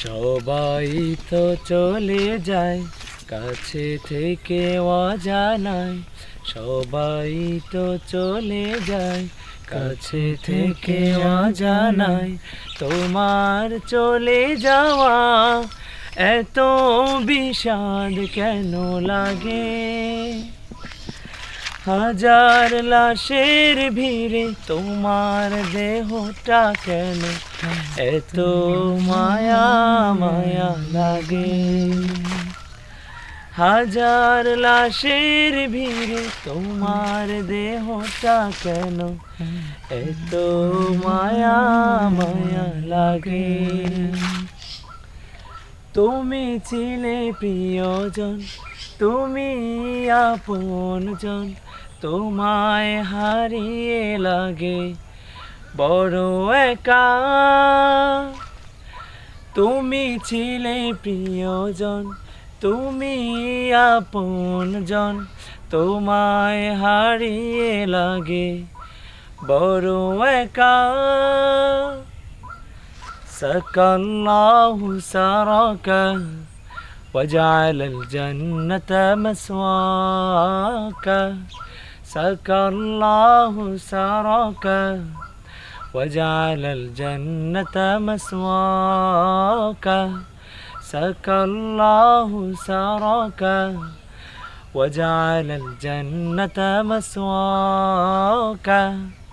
সবাই তো চলে যায় কাছে থেকে অজানায়, সবাই তো চলে যায় কাছে থেকে অজানায়। তোমার চলে যাওয়া এত বিষাদ কেন লাগে? হাজার লাশের ভিড়ে তোমার দেহটা কেন এত মায়া মায়া লাগে? হাজার লাশের ভিড়ে তোমার দেহটা কেন এত মায়া মায়া লাগে? তুমি ছিলে প্রিয়জন, তুমি আপনজন, তোমায় হারিয়ে লাগে বড় একা। তুমি ছিলে প্রিয়জন, তুমি আপনজন, তোমায় হারিয়ে লাগে বড় একা। সাকাল্লাহু সারাকা وجعل الجنة مسواك. سقى الله سراك وجعل الجنة مسواك. سقى الله سراك وجعل الجنة مسواك.